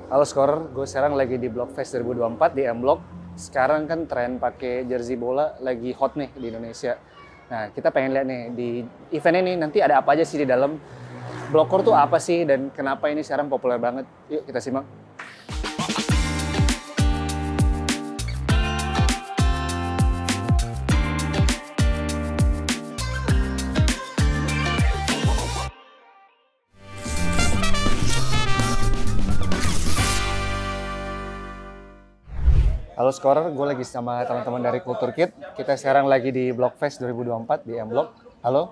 Halo Scorer, gue sekarang lagi di Blockfest 2024 di M Block. Sekarang kan tren pakai jersey bola lagi hot nih di Indonesia. Nah, kita pengen lihat nih di event ini nanti ada apa aja sih di dalam. Blocker tuh apa sih dan kenapa ini sekarang populer banget? Yuk kita simak. Halo Scorer, gue lagi sama teman-teman dari Kultur Kit. Kita sekarang lagi di Blockfest 2024 di M Block. Halo.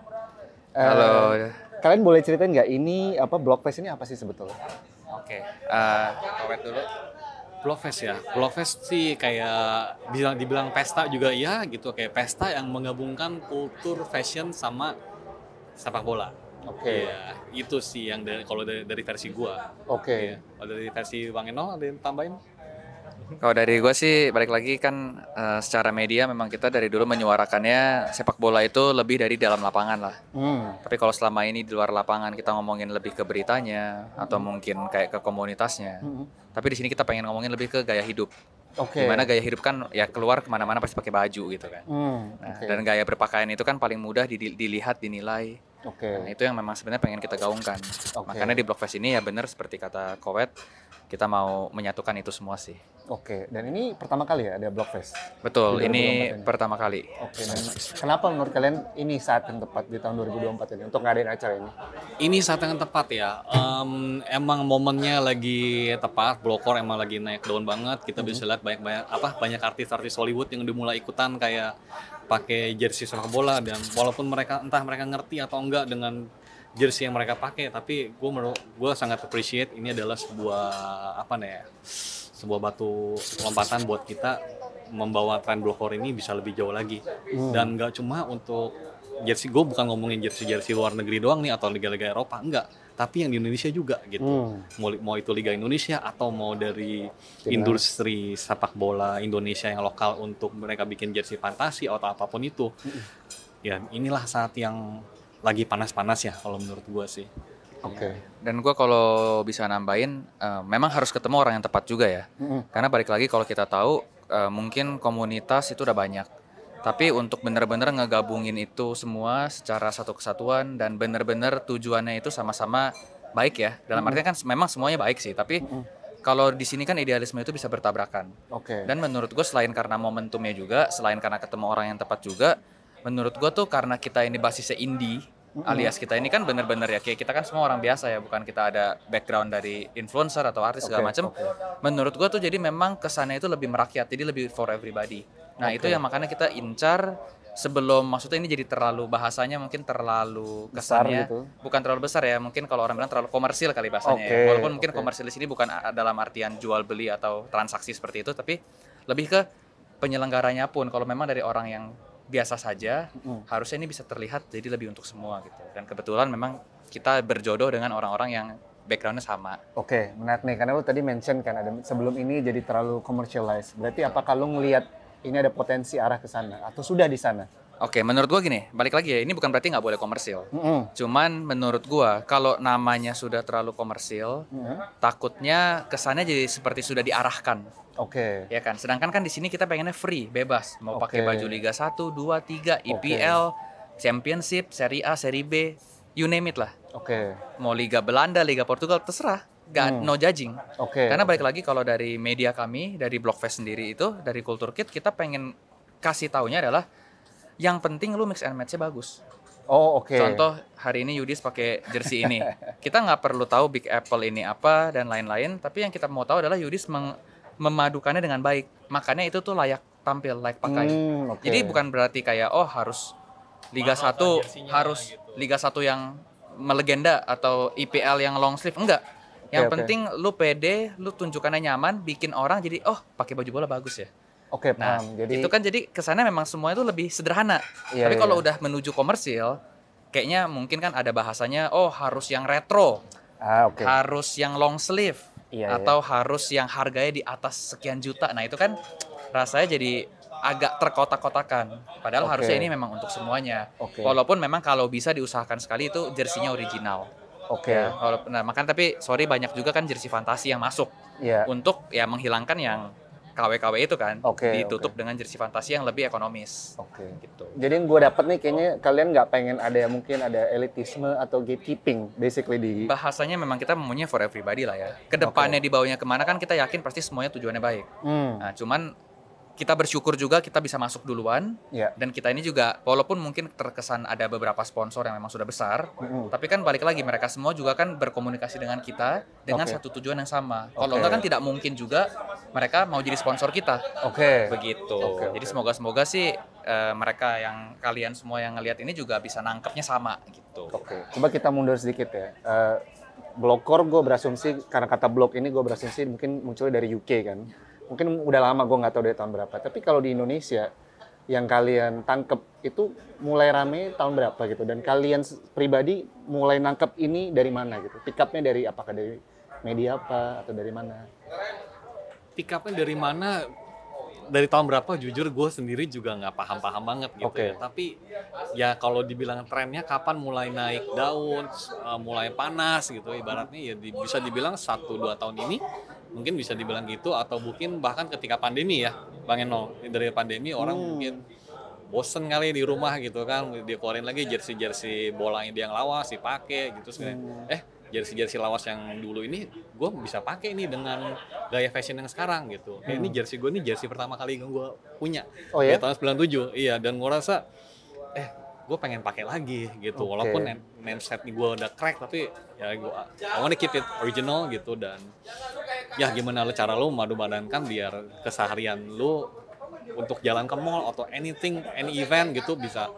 Halo. Kalian boleh ceritain nggak ini apa Blockfest ini apa sih sebetulnya? Oke, Kawet dulu. Blogfest ya. Blogfest sih kayak dibilang pesta juga ya gitu, kayak pesta yang menggabungkan kultur fashion sama sepak bola. Oke. Iya, itu sih yang kalau dari versi gua. Oke. Iya. Kalau dari versi Bang Eno ada yang tambahin? Kalau dari gue sih balik lagi kan secara media memang kita dari dulu menyuarakannya sepak bola itu lebih dari dalam lapangan lah. Tapi kalau selama ini di luar lapangan kita ngomongin lebih ke beritanya atau mungkin kayak ke komunitasnya. Tapi di sini kita pengen ngomongin lebih ke gaya hidup. Oke. Dimana gaya hidup kan ya keluar kemana-mana pasti pakai baju gitu kan. Nah, Oke. dan gaya berpakaian itu kan paling mudah dilihat, dinilai. Oke. Nah, itu yang memang sebenarnya pengen kita gaungkan. Oke. Makanya di Blockfest ini ya benar seperti kata Kowet, kita mau menyatukan itu semua sih. Oke. Dan ini pertama kali ya ada Blockfest? Betul, Di 2024 ini ini? pertama kali. Oke. Dan kenapa menurut kalian ini saat yang tepat di tahun 2024 ini untuk ngadain acara ini? Ini saat yang tepat ya. Emang momennya lagi tepat. Blokor emang lagi naik daun banget. Kita bisa lihat banyak artis-artis Hollywood yang udah mulai ikutan kayak pakai jersey sepak bola, dan walaupun mereka ngerti atau enggak dengan jersey yang mereka pakai, tapi gue sangat appreciate ini adalah sebuah batu lompatan buat kita membawa tren blokor ini bisa lebih jauh lagi. Dan nggak cuma untuk jersey, gue bukan ngomongin jersey luar negeri doang nih atau liga-liga Eropa, enggak, tapi yang di Indonesia juga gitu. Mau itu Liga Indonesia atau mau dari industri sepak bola Indonesia yang lokal untuk mereka bikin jersey fantasi atau apapun itu. Ya inilah saat yang lagi panas-panas ya kalau menurut gue sih. Oke. Dan gue kalau bisa nambahin, memang harus ketemu orang yang tepat juga ya. Karena balik lagi kalau kita tahu, mungkin komunitas itu udah banyak. Tapi untuk benar-benar ngegabungin itu semua secara satu kesatuan dan benar-benar tujuannya itu sama-sama baik ya. Dalam artinya kan memang semuanya baik sih, tapi kalau di sini kan idealisme itu bisa bertabrakan. Oke. Dan menurut gue selain karena momentumnya juga, selain karena ketemu orang yang tepat juga, menurut gue tuh karena kita ini basisnya indie, alias kita ini kan bener-bener ya kayak kita kan semua orang biasa ya, bukan kita ada background dari influencer atau artis segala macam. Menurut gue tuh jadi memang kesannya itu lebih merakyat, jadi lebih for everybody. Nah itu yang makanya kita incar sebelum, maksudnya ini jadi terlalu bahasanya mungkin terlalu kesannya Besar gitu. bukan terlalu besar ya, mungkin kalau orang bilang terlalu komersil kali bahasanya ya. Walaupun mungkin komersil di sini bukan dalam artian jual beli atau transaksi seperti itu, tapi lebih ke penyelenggaranya pun kalau memang dari orang yang biasa saja, harusnya ini bisa terlihat jadi lebih untuk semua gitu. Dan kebetulan memang kita berjodoh dengan orang-orang yang backgroundnya sama. Oke, menarik nih, karena lu tadi mention kan ada sebelum ini jadi terlalu commercialized. Berarti apakah lu ngelihat ini ada potensi arah ke sana atau sudah di sana? Oke, menurut gua gini, balik lagi ya, ini bukan berarti nggak boleh komersil. Cuman menurut gua, kalau namanya sudah terlalu komersil, takutnya kesannya jadi seperti sudah diarahkan. Oke. Ya kan, sedangkan kan di sini kita pengennya free, bebas. Mau pakai baju Liga 1, 2, 3, IPL, Championship, Serie A, Serie B, you name it lah. Oke. Mau Liga Belanda, Liga Portugal, terserah. No judging. Oke. Karena balik lagi kalau dari media kami, dari Blockfest sendiri itu, dari Kultur Kit, kita pengen kasih taunya adalah yang penting lu mix and match-nya bagus. Oh, oke. Contoh hari ini Yudis pakai jersey ini. Kita nggak perlu tahu Big Apple ini apa dan lain-lain, tapi yang kita mau tahu adalah Yudis memadukannya dengan baik. Makanya itu tuh layak tampil, layak pakai. Oke. Jadi bukan berarti kayak harus Liga 1 harus gitu. Liga 1 yang melegenda atau IPL yang long sleeve, enggak. Yang penting lu pede, lu tunjukkannya nyaman, bikin orang jadi pakai baju bola bagus ya. Oke, Nah, paham. Jadi itu kan jadi kesannya memang semua itu lebih sederhana. Iya, Tapi kalau iya. udah menuju komersil, kayaknya mungkin kan ada bahasanya, harus yang retro, oke. harus yang long sleeve, Iya, atau harus yang harganya di atas sekian juta. Nah itu kan rasanya jadi agak terkotak-kotakan. Padahal harusnya ini memang untuk semuanya. Oke. Walaupun memang kalau bisa diusahakan sekali itu jersinya original. Oke. Ya, nah makanya tapi sorry banyak juga kan jersey fantasi yang masuk Iya. untuk ya menghilangkan yang KW-KW itu kan, Oke, ditutup oke. dengan jersey fantasi yang lebih ekonomis. Oke. Gitu. Jadi yang gue dapet nih kayaknya kalian nggak pengen ada mungkin ada elitisme atau gatekeeping basically di. Bahasanya memang kita maunya for everybody lah ya. Kedepannya dibawanya kemana kan kita yakin pasti semuanya tujuannya baik. Nah, cuman kita bersyukur juga kita bisa masuk duluan. Ya. Dan kita ini juga walaupun mungkin terkesan ada beberapa sponsor yang memang sudah besar, tapi kan balik lagi mereka semua juga kan berkomunikasi dengan kita dengan Oke. satu tujuan yang sama. Kalau Oke. enggak kan tidak mungkin juga mereka mau jadi sponsor kita. Oke. Begitu. Oke, Jadi oke. semoga sih mereka yang kalian semua yang ngelihat ini juga bisa nangkepnya sama gitu. Oke. Coba kita mundur sedikit ya. Blogcore gue berasumsi karena kata blog ini gue berasumsi mungkin munculnya dari UK kan. Mungkin udah lama gue nggak tahu dari tahun berapa. Tapi kalau di Indonesia yang kalian tangkep itu mulai rame tahun berapa gitu? Dan kalian pribadi mulai nangkep ini dari mana gitu? Pick up-nya dari apakah dari media apa atau dari mana? Pick up-nya dari mana? Dari tahun berapa? Jujur gue sendiri juga nggak paham-paham banget gitu Oke. ya. Tapi ya kalau dibilang trennya kapan mulai naik daun, mulai panas gitu, ibaratnya ya bisa dibilang 1-2 tahun ini mungkin bisa dibilang gitu, atau mungkin bahkan ketika pandemi ya, Bang Eno. Dari pandemi orang mungkin bosen kali di rumah gitu kan, dia keluarin lagi jersey bola yang dia lawas dipakai gitu sebenarnya. Jersey lawas yang dulu ini gue bisa pakai nih dengan gaya fashion yang sekarang gitu. Kayak ini jersey pertama kali gue punya. Oh ya? Di tahun 97. Iya, dan gue rasa gue pengen pakai lagi gitu. Oke. Walaupun name set nih gue udah crack, tapi ya gue I wanna keep it original gitu. Dan ya gimana cara lo madu-padankan biar keseharian lo untuk jalan ke mall atau any event gitu bisa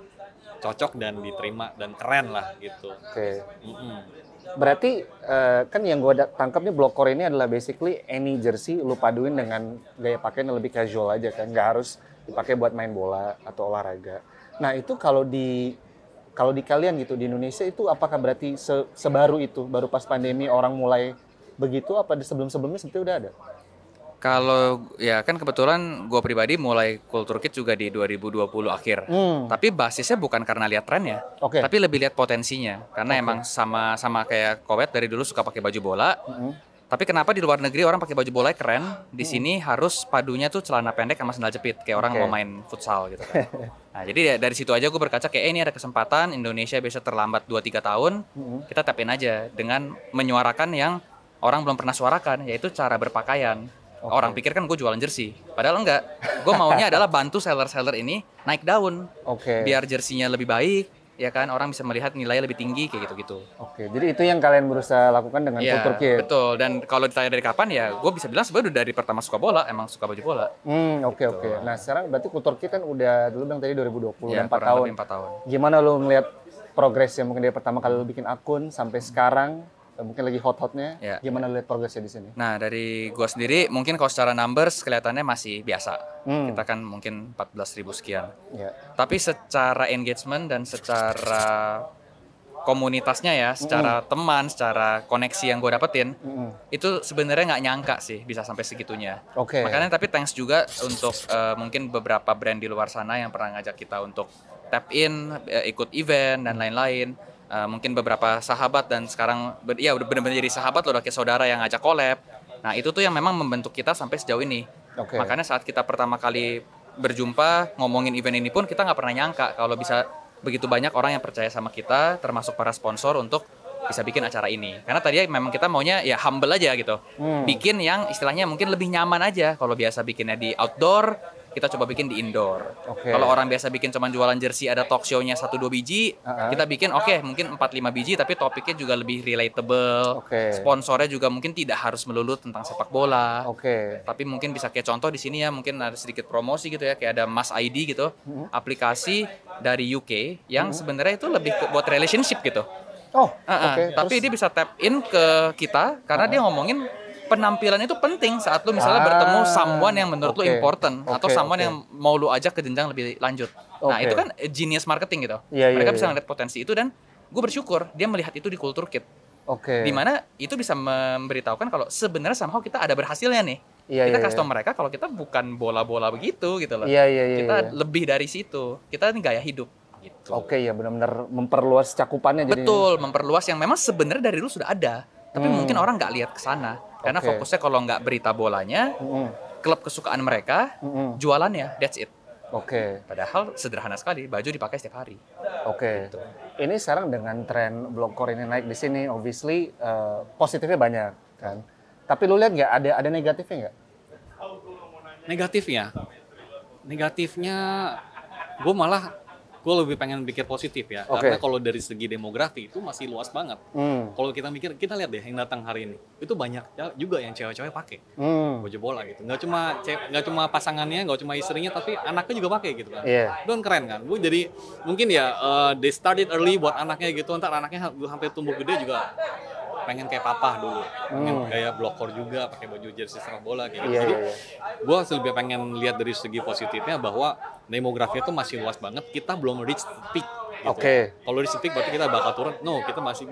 cocok dan diterima dan keren lah gitu. Oke. Berarti kan yang gue tangkap nih Blogcore ini adalah basically any jersey lu paduin dengan gaya pakaian yang lebih casual aja kan, nggak harus dipakai buat main bola atau olahraga. Nah itu kalau di kalian gitu di Indonesia itu apakah berarti sebaru itu, baru pas pandemi orang mulai begitu, apa di sebelum-sebelumnya sebetulnya udah ada? Kalau ya kan kebetulan gue pribadi mulai Culture Kit juga di 2020 akhir. Tapi basisnya bukan karena lihat trennya, Oke. tapi lebih lihat potensinya. Karena emang sama kayak Kowet dari dulu suka pakai baju bola. Tapi kenapa di luar negeri orang pakai baju bola keren, di sini harus padunya tuh celana pendek sama sandal jepit kayak orang mau main futsal gitu kan. Nah, jadi ya dari situ aja gue berkaca kayak ini ada kesempatan Indonesia bisa terlambat 2-3 tahun, kita tapin aja dengan menyuarakan yang orang belum pernah suarakan, yaitu cara berpakaian. Orang pikir kan gue jualan jersey, padahal enggak. Gue maunya adalah bantu seller-seller ini naik daun, Oke. biar jersinya lebih baik, ya kan orang bisa melihat nilainya lebih tinggi kayak gitu-gitu. Oke, jadi itu yang kalian berusaha lakukan dengan Iya, Culture Kit. betul. Dan kalau ditanya dari kapan ya, gue bisa bilang sebenarnya udah dari pertama suka bola, emang suka baju bola. Oke. Nah sekarang berarti Culture Kit kan udah dulu bilang tadi 2020, Ya, udah 4 kurang tahun. lebih 4 tahun. Gimana lu ngeliat progresnya mungkin dari pertama kali lu bikin akun sampai sekarang, mungkin lagi hot-hotnya, Ya. gimana lu lihat progresnya di sini? Nah, dari gue sendiri mungkin kalau secara numbers kelihatannya masih biasa. Kita kan mungkin 14.000 sekian. Ya. Tapi secara engagement dan secara komunitasnya ya, secara teman, secara koneksi yang gue dapetin, itu sebenarnya nggak nyangka sih bisa sampai segitunya. Oke. Makanya tapi thanks juga untuk mungkin beberapa brand di luar sana yang pernah ngajak kita untuk tap in, ikut event dan lain-lain. Mungkin beberapa sahabat dan sekarang ya udah benar-benar jadi sahabat loh, udah kayak saudara yang ngajak collab. Nah itu tuh yang memang membentuk kita sampai sejauh ini. Oke. Makanya saat kita pertama kali berjumpa ngomongin event ini pun kita nggak pernah nyangka kalau bisa begitu banyak orang yang percaya sama kita, termasuk para sponsor untuk bisa bikin acara ini. Karena tadi memang kita maunya ya humble aja gitu. Bikin yang istilahnya mungkin lebih nyaman aja. Kalau biasa bikinnya di outdoor, kita coba bikin di indoor. Oke. Kalau orang biasa bikin cuma jualan jersey ada talk show-nya 1-2 biji, kita bikin mungkin 4-5 biji tapi topiknya juga lebih relatable. Oke. Sponsornya juga mungkin tidak harus melulu tentang sepak bola. Oke. Tapi mungkin bisa kayak contoh di sini ya, mungkin ada sedikit promosi gitu ya, kayak ada Mas ID gitu, aplikasi dari UK yang sebenarnya itu lebih buat relationship gitu. Oh, oke. Tapi dia bisa tap in ke kita karena dia ngomongin penampilan itu penting saat lu misalnya bertemu someone yang menurut lu oke. important atau Oke, someone oke. yang mau lu ajak ke jenjang lebih lanjut. Nah, Oke. itu kan genius marketing gitu. Iya, iya, Mereka bisa iya. ngeliat potensi itu dan gue bersyukur dia melihat itu di Culture Kit. Oke. Dimana itu bisa memberitahukan kalau sebenarnya somehow kita ada berhasilnya nih. Iya, Kita iya, kasih tau mereka kalau kita bukan bola-bola begitu gitu loh. Iya, iya, iya, Kita iya. lebih dari situ. Kita ini gaya hidup. gitu. Oke, ya benar-benar memperluas cakupannya jadinya. Betul, memperluas yang memang sebenarnya dari dulu sudah ada, tapi mungkin orang nggak lihat ke sana karena Oke. fokusnya kalau nggak berita bolanya, klub kesukaan mereka, jualannya, that's it. Oke. Padahal sederhana sekali, baju dipakai setiap hari. Oke. Gitu. Ini sekarang dengan tren blockcore ini naik di sini, obviously positifnya banyak kan. Tapi lu lihat nggak ada negatifnya nggak? Negatifnya, gue lebih pengen pikir positif ya. Oke. Karena kalau dari segi demografi itu masih luas banget. Hmm. Kalau kita mikir, kita lihat deh yang datang hari ini, itu banyak ya juga yang cewek-cewek pakai baju bola gitu. Nggak cuma pasangannya, nggak cuma istrinya, tapi anaknya juga pakai gitu kan. Iya. Itu kan keren kan. Bu jadi mungkin ya they started early buat anaknya gitu. Ntar anaknya sampai tumbuh gede juga pengen kayak papa dulu, pengen kayak blocker juga, pakai baju jersey sepak bola kayak gitu. Iya, Jadi iya, iya. gue lebih pengen lihat dari segi positifnya bahwa demografi itu masih luas banget. Kita belum reach the peak. Gitu. Oke. Kalau reach the peak berarti kita bakal turun. No, kita masih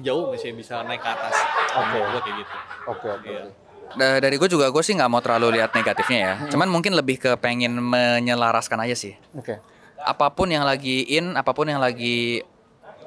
jauh, masih bisa naik ke atas. Oke. Gue kayak gitu. Oke. Iya. Dari gue juga, gue sih nggak mau terlalu lihat negatifnya ya. Cuman mungkin lebih ke pengen menyelaraskan aja sih. Oke. Apapun yang lagi apapun yang lagi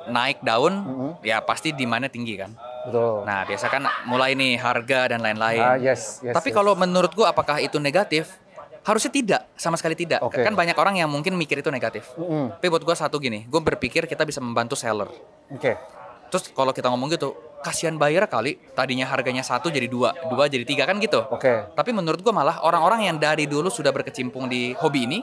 naik daun, ya pasti demandnya tinggi kan. Betul. Nah, biasa kan mulai nih harga dan lain-lain. Yes. Tapi Yes. kalau menurut gua apakah itu negatif? Harusnya tidak, sama sekali tidak. Oke. Kan banyak orang yang mungkin mikir itu negatif. Tapi buat gua satu gini, gua berpikir kita bisa membantu seller. Oke. Terus kalau kita ngomong gitu, kasihan buyer kali, tadinya harganya 1 jadi 2, 2 jadi 3 kan gitu. Oke. Tapi menurut gua malah orang-orang yang dari dulu sudah berkecimpung di hobi ini,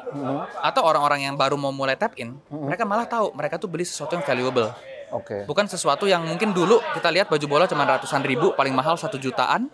atau orang-orang yang baru mau mulai tap in, mereka malah tahu mereka tuh beli sesuatu yang valuable. Oke. Bukan sesuatu yang mungkin dulu kita lihat baju bola cuma ratusan ribu, paling mahal 1 jutaan.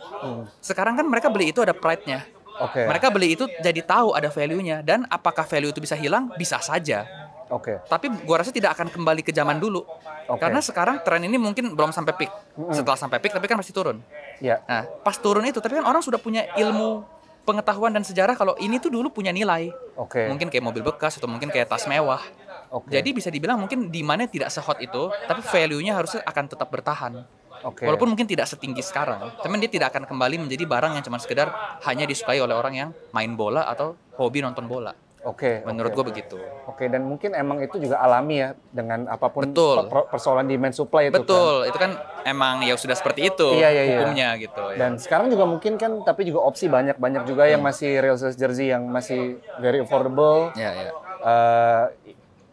Sekarang kan mereka beli itu ada pride-nya. Oke. Mereka beli itu jadi tahu ada value-nya. Dan apakah value itu bisa hilang? Bisa saja. Oke. Tapi gua rasa tidak akan kembali ke zaman dulu. Oke. Karena sekarang tren ini mungkin belum sampai peak. Setelah sampai peak tapi kan pasti turun. Ya. Nah, pas turun itu tapi kan orang sudah punya ilmu, pengetahuan dan sejarah kalau ini tuh dulu punya nilai. Oke. Mungkin kayak mobil bekas atau mungkin kayak tas mewah. Oke. Jadi bisa dibilang mungkin demand-nya tidak se-hot itu, tapi value-nya harusnya akan tetap bertahan. Oke. Walaupun mungkin tidak setinggi sekarang, tapi dia tidak akan kembali menjadi barang yang cuma sekedar hanya disukai oleh orang yang main bola atau hobi nonton bola. Oke. Menurut oke, gue oke. begitu. Oke, dan mungkin emang itu juga alami ya dengan apapun Betul. persoalan demand supply itu kan. Betul, itu kan emang ya sudah seperti itu Iya, iya, iya. hukumnya gitu. Ya. Dan sekarang juga mungkin kan, tapi juga opsi banyak juga yang masih real size jersey yang masih very affordable. Ya, ya.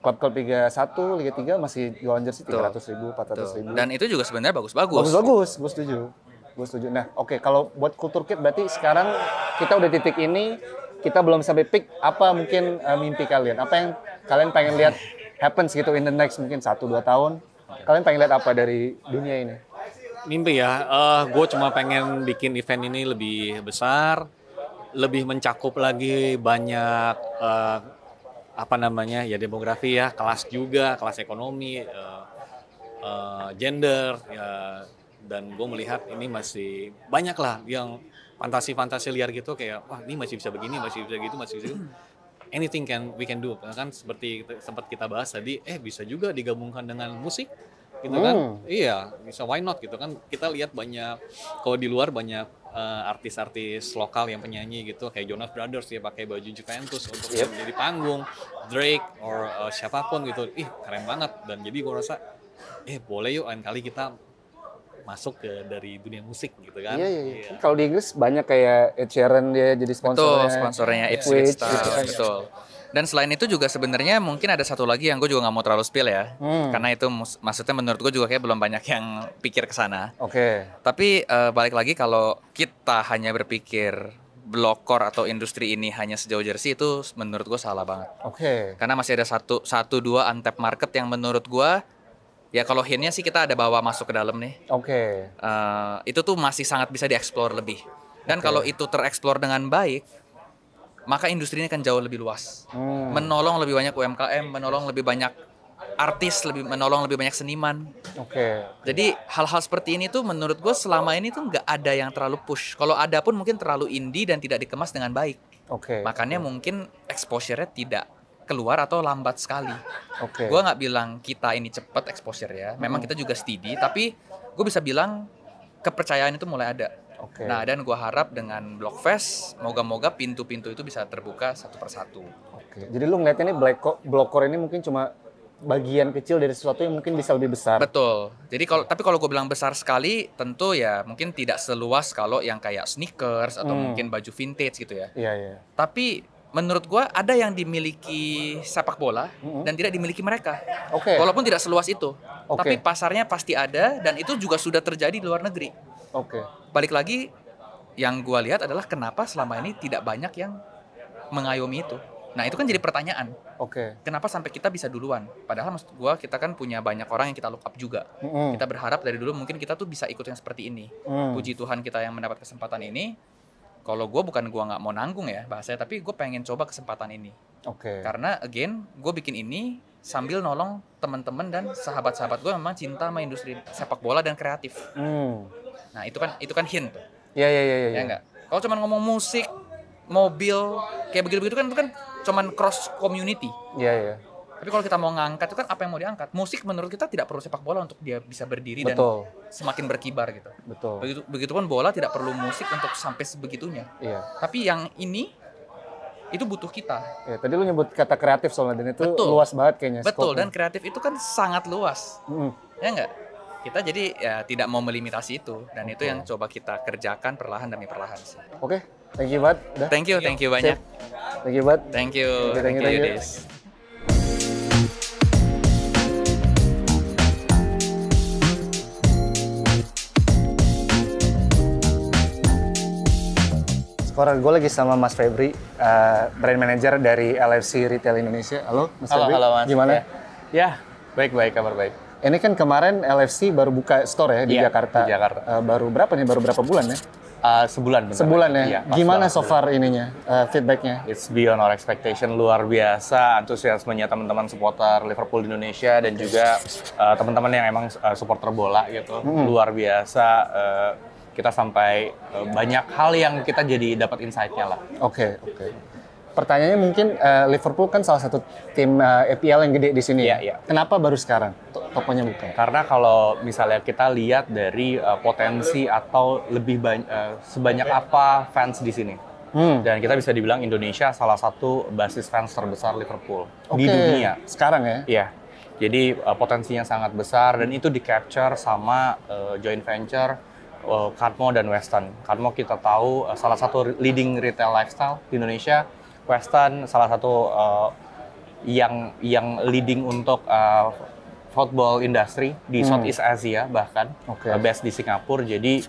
Klub-klub Liga 1, Liga 3 masih jualan jersey 300.000, 400.000. Dan itu juga sebenarnya bagus-bagus. Bagus, gue setuju. Nah, oke, kalau buat Culture Kit berarti sekarang kita udah titik ini, kita belum sampai peak. Apa mungkin mimpi kalian? Apa yang kalian pengen lihat happens gitu in the next mungkin 1-2 tahun? Kalian pengen lihat apa dari dunia ini? Mimpi ya, gue cuma pengen bikin event ini lebih besar, lebih mencakup lagi banyak demografi ya, kelas juga, kelas ekonomi, gender ya, dan gue melihat ini masih banyak lah yang fantasi liar gitu kayak wah ini masih bisa begini, masih bisa gitu, masih bisa gitu. Anything we can do, kan seperti sempat kita bahas tadi, bisa juga digabungkan dengan musik gitu kan. Iya, bisa, why not gitu kan. Kita lihat banyak, kalau di luar banyak artis-artis lokal yang penyanyi gitu, kayak Jonas Brothers ya pakai baju Juventus untuk jadi panggung, Drake or siapapun gitu. Keren banget. Dan jadi gue rasa boleh yuk lain kali kita masuk ke dari dunia musik gitu kan. Iya. Kalau di Inggris banyak kayak Ed Sheeran dia jadi sponsornya. Betul, sponsornya Ipswich, Ipswich Town, gitu kan. betul. Dan selain itu juga sebenarnya mungkin ada satu lagi yang gue juga nggak mau terlalu spill ya, karena itu maksudnya menurut gue juga kayak belum banyak yang pikir ke sana. Oke. Tapi balik lagi kalau kita hanya berpikir blokor atau industri ini hanya sejauh jersey itu menurut gue salah banget. Oke. Karena masih ada satu dua untapped market yang menurut gue ya kalau hintnya sih kita ada bawa masuk ke dalam nih. Oke. Itu tuh masih sangat bisa dieksplor lebih. Dan kalau itu tereksplor dengan baik, maka industri ini akan jauh lebih luas. Menolong lebih banyak UMKM, menolong lebih banyak artis, menolong lebih banyak seniman. Oke. Jadi hal-hal seperti ini tuh menurut gue selama ini tuh nggak ada yang terlalu push. Kalau ada pun mungkin terlalu indie dan tidak dikemas dengan baik. Oke. Makanya mungkin exposure-nya tidak keluar atau lambat sekali. Oke. Gue nggak bilang kita ini cepat exposure ya. Memang kita juga steady, tapi gue bisa bilang kepercayaan itu mulai ada. Oke. Nah, dan gue harap dengan Blockfest, moga-moga pintu-pintu itu bisa terbuka satu persatu. Oke. Jadi lu ngeliat ini Blockcore ini mungkin cuma bagian kecil dari sesuatu yang mungkin bisa lebih besar. Betul. Jadi kalau gue bilang besar sekali, tentu ya mungkin tidak seluas kalau yang kayak sneakers atau mungkin baju vintage gitu ya. Iya, iya. Tapi menurut gue ada yang dimiliki sepak bola dan tidak dimiliki mereka. Oke. Walaupun tidak seluas itu. Oke. Tapi pasarnya pasti ada dan itu juga sudah terjadi di luar negeri. Oke. Balik lagi, yang gue lihat adalah kenapa selama ini tidak banyak yang mengayomi itu. Nah itu kan jadi pertanyaan. Oke. Kenapa sampai kita bisa duluan? Padahal maksud gue kita kan punya banyak orang yang kita look up juga. Kita berharap dari dulu mungkin kita tuh bisa ikut yang seperti ini. Puji Tuhan kita yang mendapat kesempatan ini. Kalau gue bukan gue nggak mau nanggung ya bahasanya, tapi gue pengen coba kesempatan ini. Oke. Karena again gue bikin ini sambil nolong teman-teman dan sahabat-sahabat gue memang cinta sama industri sepak bola dan kreatif. Nah itu kan hint. Iya. Ya enggak. Kalau cuma ngomong musik, mobil, kayak begitu-begitu kan itu kan cuman cross community. Iya. Tapi kalau kita mau ngangkat itu kan apa yang mau diangkat? Musik menurut kita tidak perlu sepak bola untuk dia bisa berdiri Betul. dan semakin berkibar gitu. Betul. Begitupun bola tidak perlu musik untuk sampai sebegitunya. Iya. Tapi yang ini itu butuh kita. Ya, tadi lu nyebut kata kreatif soalnya, dan itu Betul. luas banget kayaknya. Betul, scope-nya. dan kreatif itu kan sangat luas. Ya enggak? Kita jadi ya tidak mau melimitasi itu, dan itu yang coba kita kerjakan perlahan demi perlahan sih. Oke, thank you banget. Udah. Thank you banyak. Thank you banget. Thank you Thank you. Yudis. Sekarang gue lagi sama Mas Febri, brand manager dari LFC Retail Indonesia. Halo, Mas Febri. Halo Mas. Gimana? Ya, baik-baik, kabar baik. Ini kan kemarin LFC baru buka store ya di Iya, Jakarta. di Jakarta. Baru berapa nih? Baru berapa bulan ya? Sebulan bener. Sebulan ya? Iya, pas Gimana banget so far ininya, feedbacknya? It's beyond our expectation, luar biasa antusiasmenya teman-teman supporter Liverpool di Indonesia dan juga teman-teman yang emang supporter bola gitu. Luar biasa, kita sampai banyak hal yang kita jadi dapat insight-nya lah. Oke. Pertanyaannya mungkin Liverpool kan salah satu tim EPL yang gede di sini. Iya, ya? iya. Kenapa baru sekarang tokonya buka? Karena kalau misalnya kita lihat dari potensi atau lebih sebanyak apa fans di sini. Dan kita bisa dibilang Indonesia salah satu basis fans terbesar Liverpool di dunia. Sekarang ya? Iya. Jadi potensinya sangat besar dan itu di-capture sama joint venture Cardmo dan Weston. Cardmo kita tahu salah satu leading retail lifestyle di Indonesia. Weston salah satu yang leading untuk football industry di Southeast Asia bahkan, best di Singapura. Jadi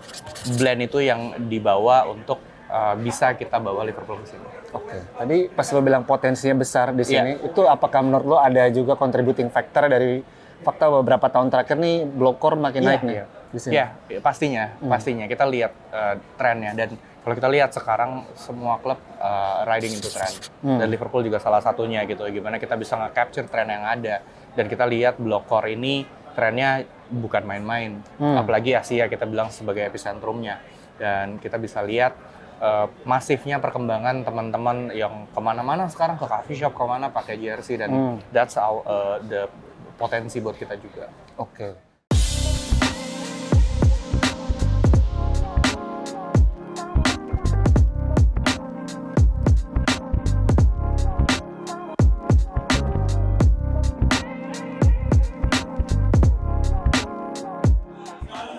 blend itu yang dibawa untuk bisa kita bawa Liverpool ke sini. Oke. Tadi pas lo bilang potensinya besar di sini, itu apakah menurut lo ada juga contributing factor dari fakta beberapa tahun terakhir nih Blokor makin naik nih di sini? Iya, pastinya kita lihat trennya, dan kalau kita lihat sekarang semua klub riding into trend, dan Liverpool juga salah satunya gitu. Gimana kita bisa nge-capture tren yang ada, dan kita lihat Blokor ini trennya bukan main-main, apalagi Asia kita bilang sebagai epicentrumnya, dan kita bisa lihat masifnya perkembangan teman-teman yang kemana-mana sekarang, ke coffee shop kemana pakai jersey, dan that's the potensi buat kita juga. Oke.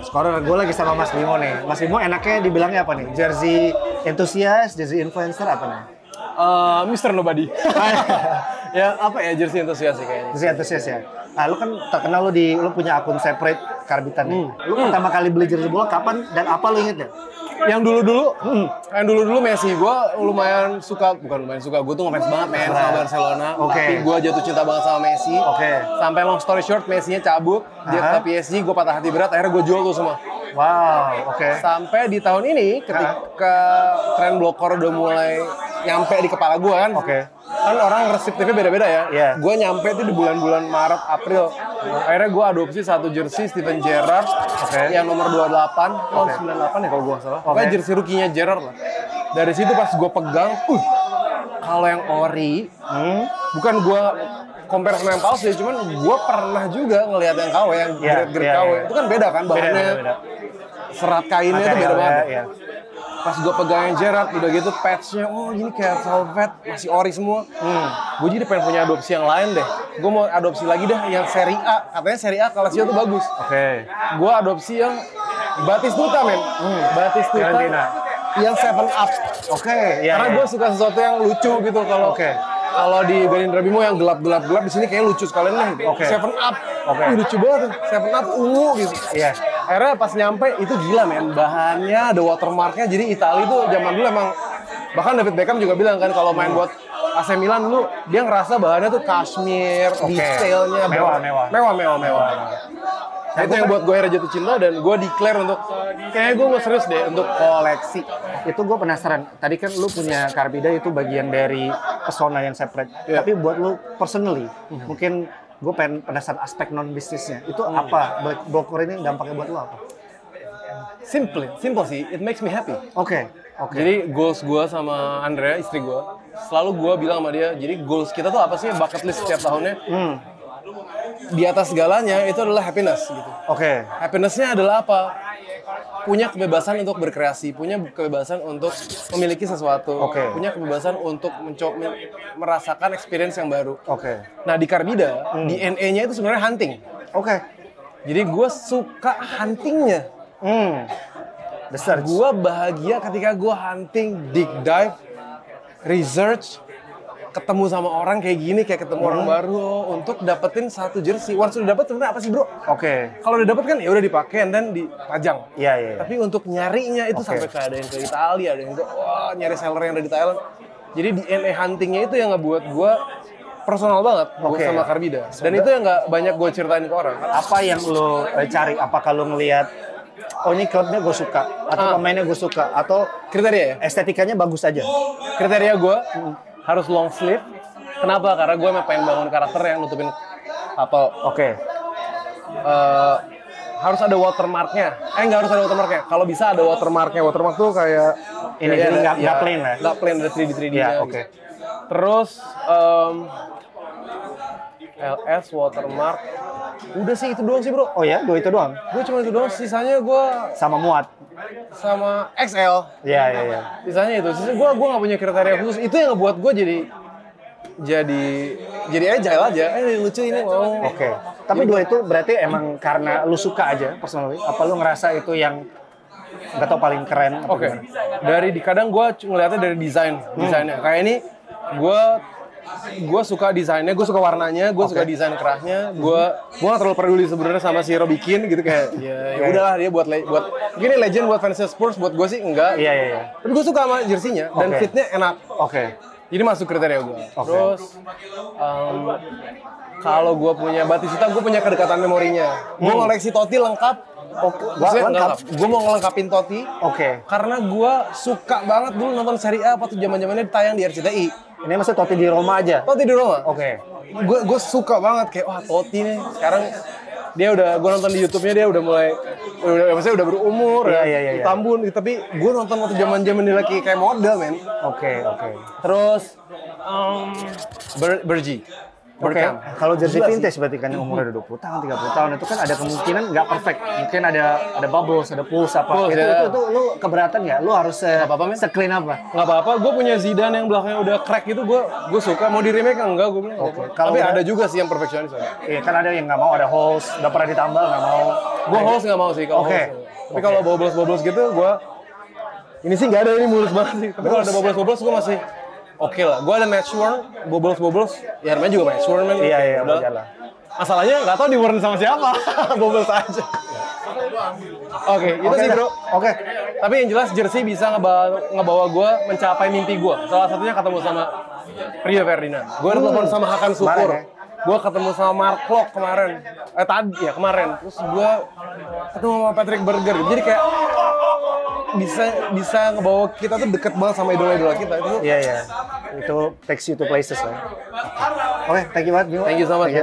Sekarang gue lagi sama Mas Bimo nih. Mas Bimo enaknya dibilangnya apa nih? Jersey enthusiast, jersey influencer apa nih? Mr. Nobody. Ya apa ya, jersey enthusiast sih kayaknya. Jersey enthusiast ya. Nah, lu kan terkenal lu punya akun separate Karbitan nih. Lu pertama kali beli jersey bola kapan dan apa lu inget ya? Yang dulu-dulu Messi, gue lumayan suka, bukan lumayan suka, gue tuh ngefans banget sama Barcelona. Tapi gue jatuh cinta banget sama Messi. Sampai long story short, Messi-nya cabut, dia ke PSG, gue patah hati berat, akhirnya gue jual tuh semua. Wow, Sampai di tahun ini, ketika tren Blokor udah mulai nyampe di kepala gue kan, kan orang reseptifnya beda-beda ya. Gue nyampe tuh di bulan-bulan Maret, April. Akhirnya gue adopsi satu jersey Steven Gerrard yang nomor 28, tahun 98 ya kalau gue nggak salah. Pokoknya jersey rookie-nya Gerrard lah. Dari situ pas gue pegang, kalau yang ori, bukan gue compare sama yang palsu ya, cuman gue pernah juga ngelihat yang KW, yang grade KW. Itu kan beda kan bahannya. serat kainnya tuh beda banget. Iya. Pas gue pegangin Gerrard, udah gitu patchnya, oh ini kayak velvet, masih ori semua. Gue jadi pengen punya adopsi yang lain deh. Gue mau adopsi lagi dah yang Serie A. Katanya Serie A Calcio tuh bagus. Oke. Gue adopsi yang Batistuta, men. Batistuta Fiorentina. yang 7 Up. Oke, iya. Karena gue suka sesuatu yang lucu gitu. Kalau di Gerindra Bimo yang gelap-gelap di sini kayak lucu sekalian lah. Gitu. 7 Up. Ih, lucu banget tuh. 7 Up ungu gitu. Iya. Akhirnya pas nyampe itu gila, men. Bahannya ada watermarknya. Jadi Italia tuh zaman dulu emang, bahkan David Beckham juga bilang kan kalau main buat AC Milan dulu dia ngerasa bahannya tuh kashmir, detailnya mewah. Nah, itu yang buat gue akhirnya jatuh cinta dan gue declare untuk kayaknya gue mau serius deh untuk koleksi. Itu gue penasaran. Tadi kan lu punya Carbida itu bagian dari pesona yang separate. Tapi buat lu personally, mungkin gue pengen penasaran aspek non bisnisnya. Itu apa? Blokor ini dampaknya buat lu apa? Simple sih. It makes me happy. Oke. Jadi goals gue sama Andrea, istri gue, selalu gue bilang sama dia, jadi goals kita tuh apa sih, bucket list setiap tahunnya. Di atas segalanya itu adalah happiness gitu. Oke. Happinessnya adalah apa? Punya kebebasan untuk berkreasi, punya kebebasan untuk memiliki sesuatu, punya kebebasan untuk merasakan experience yang baru. Nah di Carbida, DNA-nya itu sebenarnya hunting. Jadi gue suka huntingnya. The search. Gue bahagia ketika gue hunting, dig dive, research, ketemu sama orang kayak gini, kayak ketemu orang baru untuk dapetin satu jersey. Once udah dapet sebenarnya apa sih, bro? Kalau udah dapet kan ya udah dipakai dan dipajang. Iya. Tapi untuk nyarinya itu sampai kayak ada yang ke Italia, ada yang ke nyari seller yang ada di Thailand. Jadi DNA huntingnya itu yang ngebuat gue personal banget sama Carbida. Dan itu yang nggak banyak gue ceritain ke orang. Apa yang lo cari? Apakah lo ngelihat oh ini klubnya gue suka, atau pemainnya gue suka, atau kriteria ya? Estetikanya bagus aja? Kriteria gue harus long sleeve. Kenapa? Karena gue pengen bangun karakter yang nutupin atau harus ada watermarknya. Nggak harus ada watermarknya. Kalau bisa ada watermarknya. Watermark tuh kayak ini jadi nggak plain lah. Nggak plain, ada 3D ya. Gitu. Terus LS watermark. Udah sih itu doang sih, bro. Oh ya, itu doang. Gue cuma itu doang. Sisanya gue sama muat. Sama XL. Iya. Sisanya itu. Gue nggak punya kriteria khusus. Itu yang ngebuat gue jadi agile aja. Lucu ini mau. Tapi dua itu berarti emang karena lu suka aja personally. Apa lu ngerasa itu yang nggak tau paling keren? Kadang gue ngeliatnya dari desainnya. Kayak ini gue suka desainnya, gue suka warnanya, gue suka desain kerahnya, gue nggak terlalu peduli sebenarnya sama si Robikin gitu kayak ya udahlah dia buat mungkin ini legend buat fans Spurs, buat gue sih enggak. Iya. Tapi gue suka sama jersinya dan fitnya enak. Jadi masuk kriteria gue. Terus kalau gue punya Batistuta, gue punya kedekatan memorinya. Gue koleksi Totti lengkap. Gue mau ngelengkapin Totti. Karena gue suka banget dulu nonton Serie A waktu zaman-zamannya tayang di RCTI. Ini maksudnya Totti di Roma aja? Totti di Roma. Gue suka banget kayak wah Totti nih. Sekarang dia gue nonton di YouTube-nya dia udah mulai maksudnya udah berumur, tambun, tapi gue nonton waktu zaman-zaman dia lagi kayak model, men. Terus Bergi. Kalau jersey vintage berarti kan yang umurnya udah 20 tahun, 30 tahun itu kan ada kemungkinan nggak perfect. Mungkin ada bubbles, ada pulse apa. Itu lu keberatan nggak? Lu harus se-clean apa? Nggak apa-apa. Gue punya Zidane yang belakangnya udah crack itu gue suka. Mau di remake enggak? Gue bilang. Tapi ada juga sih yang perfeksionis. Iya kan ada yang nggak mau, ada holes, udah pernah ditambal nggak mau. Gue holes nggak mau sih kalau holes. Tapi kalau bubbles gitu ini sih nggak ada, ini mulus banget sih. Tapi kalau ada bubbles gue masih lah. Gue ada match worn, bubbles, ya namanya juga match worn, man. Iya, wajar lah. Masalahnya nggak tahu di worn sama siapa, bubbles aja. Itu sih, bro. Tapi yang jelas jersey bisa ngebawa gue mencapai mimpi gue. Salah satunya ketemu sama Rio Ferdinand. Gue udah telepon sama Hakan Sukur. Gue ketemu sama Mark Klok kemarin. Terus gue ketemu sama Patrick Berger. Jadi kayak bisa ngebawa kita tuh deket banget sama idola-idola kita itu. Iya. Itu takes you to places lah. Thank you banget. Thank you so much.